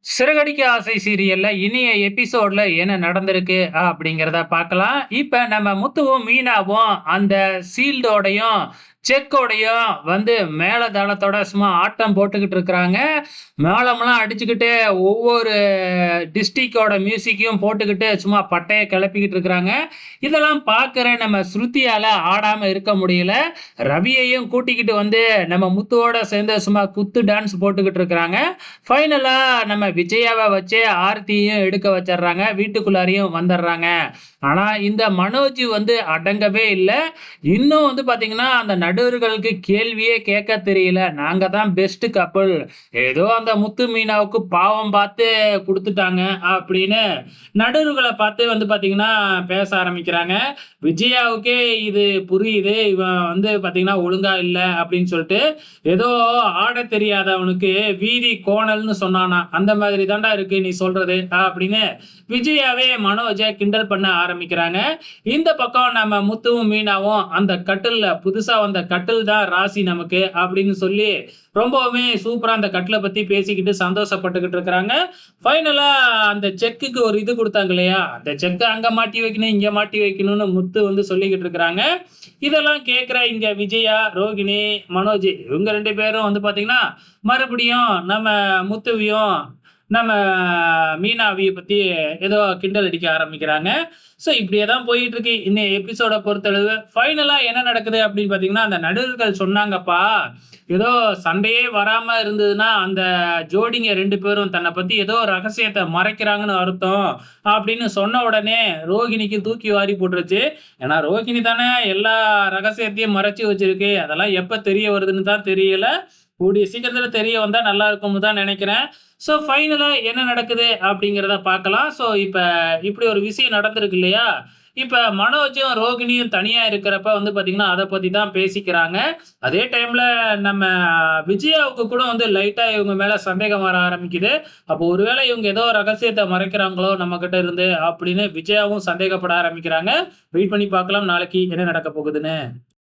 சிறகடிக்க ஆசை சீரியல்ல இனிய எபிசோட்ல என்ன நடந்திருக்கு அப்படிங்கிறத பார்க்கலாம். இப்ப நம்ம முத்துவும், மீனாவும் அந்த சீல்டோடையும், செக்கோடையும் வந்து மேளதாளத்தோட சும்மா ஆட்டம் போட்டுக்கிட்டு இருக்கிறாங்க. மேளம்லாம் அடிச்சுக்கிட்டு ஒவ்வொரு டிஸ்ட்ரிக்டோட மியூசிக்கையும் போட்டுக்கிட்டு சும்மா பட்டைய கிளப்பிக்கிட்டு இருக்கிறாங்க. இதெல்லாம் பார்க்குற நம்ம ஸ்ருதியால ஆடாம இருக்க முடியல. ரவியையும் கூட்டிக்கிட்டு வந்து நம்ம முத்துவோட சேர்ந்து சும்மா குத்து டான்ஸ் போட்டுக்கிட்டு இருக்கிறாங்க. ஃபைனலா நம்ம விஜயாவ வச்சே ஆர்த்தியும் எடுக்க வச்சர்றாங்க. வீட்டுக்குள்ளாரையும் வந்துர்றாங்க. ஆனா, இந்த மனோஜ் வந்து அடங்கவே இல்ல. இன்னும் வந்து பார்த்தீங்கன்னா, அந்த நடுவர்களுக்கு கேள்வியே கேட்க தெரியல. நாங்க தான் பெஸ்ட் கப்பிள். ஏதோ அந்த முத்து மீனாவுக்கு பாவம் பார்த்து குடுத்துட்டாங்க அப்படின்னு நடுவர்கள பார்த்து வந்து பார்த்தீங்கன்னா, பேச ஆரம்பிக்கிறாங்க. விஜயாவுக்கே இது புரியுது. இவன் வந்து பார்த்தீங்கன்னா, ஒழுங்கா இல்ல அப்படின்னு சொல்லிட்டு, ஏதோ ஆடத் தெரியாதவனுக்கு வீதி கோணல்னு சொன்னானாம். அந்த மாதிரி தான்டா இருக்கு நீ சொல்றது அப்படின்னு விஜயாவே மனோஜ கிண்டல் பண்ண ஆரம்பிக்கிறாங்க. இந்த பக்கம் நம்ம முத்துவும், மீனாவும் அந்த கட்டில்ல புதுசா வந்த கட்டில் தான் ராசி நமக்கு அப்படின்னு சொல்லி ரொம்பவுமே சூப்பரா அந்த கட்டில பத்தி பேசிக்கிட்டு சந்தோஷப்பட்டுக்கிட்டு இருக்கிறாங்க. ஃபைனலா அந்த செக்குக்கு ஒரு இது குடுத்தாங்க இல்லையா? அந்த செக்க அங்க மாட்டி வைக்கணும், இங்க மாட்டி வைக்கணும்னு முத்து வந்து சொல்லிக்கிட்டு இருக்கிறாங்க. இதெல்லாம் கேட்கிற இங்க விஜயா, ரோகிணி, மனோஜ் இவங்க 2 பேரும் வந்து பார்த்தீங்கன்னா, மறுபடியும் நம்ம முத்துவையும், நம்ம மீனாவைய பத்தி ஏதோ கிண்டல் அடிக்க ஆரம்பிக்கிறாங்க. ஸோ இப்படியே தான் போயிட்டு இருக்கு. இன்னைய எபிசோட பொறுத்தளவு. ஃபைனலா என்ன நடக்குது அப்படின்னு பார்த்தீங்கன்னா, அந்த நடுவர்கள் சொன்னாங்கப்பா, ஏதோ சண்டையே வராம இருந்ததுன்னா, அந்த ஜோடிங்க 2 பேரும் தன்ன பத்தி ஏதோ ரகசியத்த மறைக்கிறாங்கன்னு அர்த்தம். அப்படின்னு சொன்ன உடனே ரோகிணிக்கு தூக்கி வாரி போட்டுருச்சு. ஏன்னா ரோகிணி தானே எல்லா ரகசியத்தையும் மறைச்சு வச்சிருக்கு. அதெல்லாம் எப்ப தெரிய வருதுன்னு தான் தெரியல. கூடிய சீக்கிரத்தில தெரிய வந்தா நல்லா இருக்கும்னு தான் நெனைக்கிறேன். ஸோ ஃபைனலா என்ன நடக்குது அப்படிங்கிறத பார்க்கலாம். ஸோ இப்ப இப்படி ஒரு விஷயம் நடந்திருக்கு இல்லையா? இப்ப மனோஜும், ரோகிணியும் தனியா இருக்கிறப்ப வந்து பார்த்தீங்கன்னா, அத பத்தி தான் பேசிக்கிறாங்க. அதே டைம்ல நம்ம விஜயாவுக்கு கூட வந்து லைட்டா இவங்க மேல சந்தேகம் வர ஆரம்பிக்குது. அப்போ ஒருவேளை இவங்க ஏதோ ரகசியத்த மறைக்கிறாங்களோ நம்மகிட்ட இருந்து அப்படின்னு விஜயாவும் சந்தேகப்பட ஆரம்பிக்கிறாங்க. வெயிட் பண்ணி பார்க்கலாம் நாளைக்கு என்ன நடக்க போகுதுன்னு.